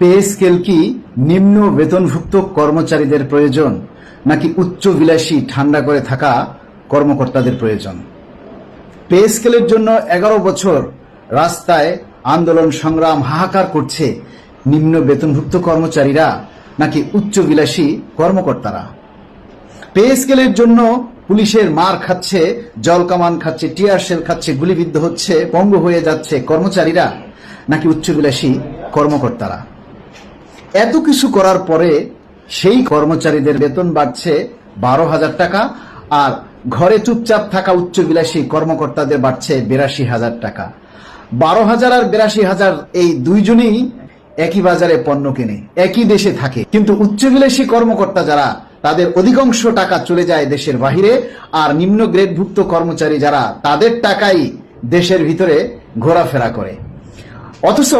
Pay scale কি নিম্ন বেতনভুক্ত কর্মচারীদের প্রয়োজন নাকি উচ্চবিলাসী ঠান্ডা করে থাকা কর্মকর্তাদের প্রয়োজন? পে স্কেলের জন্য 11 বছর রাস্তায় আন্দোলন সংগ্রাম হাহাকার করছে নিম্ন বেতনভুক্ত কর্মচারীরা নাকি উচ্চবিলাসী কর্মকর্তারা? পে স্কেলের জন্য পুলিশের মার খাচ্ছে, জলকামান খাচ্ছে, টিয়ার শেল খাচ্ছে, গুলিবিদ্ধ হচ্ছে, পঙ্গু হয়ে যাচ্ছে কর্মচারীরা নাকি উচ্চবিলাসী কর্মকর্তারা? এত কিছু করার পরে সেই কর্মচারীদের বেতন বাড়ছে 12,000 টাকা, আর ঘরে চুপচাপ থাকা উচ্চবিলাসী কর্মকর্তাদের বাড়ছে 82,000 টাকা। 12,000 আর 82,000 এই দুইজনেই একই বাজারে পণ্য কেনে, একই দেশে থাকে, কিন্তু উচ্চবিলাসী কর্মকর্তা যারা তাদের অধিকাংশ টাকা চলে যায় দেশের বাহিরে, আর নিম্ন গ্রেডভুক্ত কর্মচারী যারা তাদের টাকাই দেশের ভিতরে ঘোরাফেরা করে। অথচ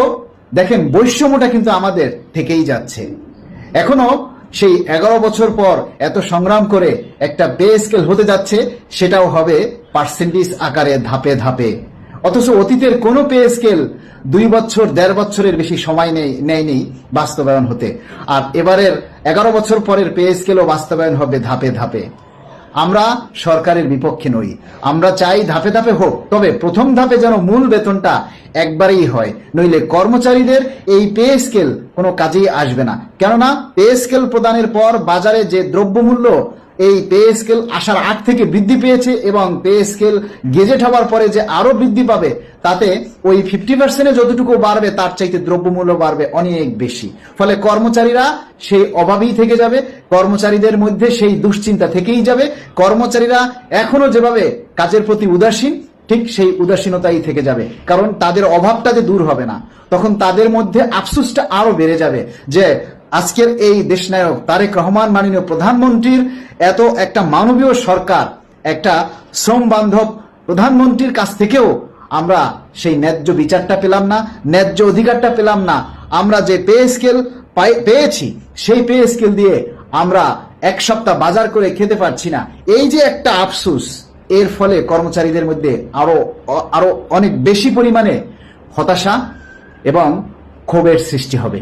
দেখেন বৈষম্যটা কিন্তু আমাদের থেকেই যাচ্ছে। এখনো সেই 11 বছর পর এত সংগ্রাম করে একটা পে স্কেল হতে যাচ্ছে, সেটাও হবে পার্সেন্টেজ আকারে ধাপে ধাপে। অথচ অতীতের কোনো পে স্কেল 2 বছর 1.5 বছরের বেশি সময় নেয়নি বাস্তবায়ন হতে, আর এবারের 11 বছর পরের পে স্কেলও বাস্তবায়ন হবে ধাপে ধাপে। আমরা সরকারের বিপক্ষে নই, আমরা চাই ধাপে ধাপে হোক, তবে প্রথম ধাপে যেন মূল বেতনটা একবারেই হয়, নইলে কর্মচারীদের এই পে স্কেল কোনো কাজেই আসবে না। কেননা পে স্কেল প্রদানের পর বাজারে যে দ্রব্যমূল্য এই পে স্কেল আসার আগ থেকে বৃদ্ধি পেয়েছে এবং পে স্কেল গেজেট হওয়ার পরে যে আরো বৃদ্ধি পাবে, তাতে ওই 50% যতটুকু বাড়বে তার চাইতে দ্রব্যমূল্য বাড়বে অনেক বেশি। ফলে কর্মচারীরা সেই অভাবেই থেকে যাবে, কর্মচারীদের মধ্যে সেই দুশ্চিন্তা থেকেই যাবে। কর্মচারীরা এখনো যেভাবে কাজের প্রতি উদাসীন, ঠিক সেই উদাসীনতাই থেকে যাবে, কারণ তাদের অভাবটা যে দূর হবে না, তখন তাদের মধ্যে আফসোসটা আরো বেড়ে যাবে যে আজকের এই দেশনায়ক তারেক রহমান মাননীয় প্রধানমন্ত্রীর এত একটা মানবীয় সরকার, একটা শ্রম বান্ধব প্রধানমন্ত্রীর কাছ থেকেও আমরা সেই ন্যায্য বিচারটা পেলাম না, ন্যায্য অধিকারটা পেলাম না। আমরা যে পে স্কেল পেয়েছি সেই পে স্কেল দিয়ে আমরা এক সপ্তাহ বাজার করে খেতে পারছি না, এই যে একটা আফসোস, এর ফলে কর্মচারীদের মধ্যে আরো অনেক বেশি পরিমাণে হতাশা এবং ক্ষোভের সৃষ্টি হবে।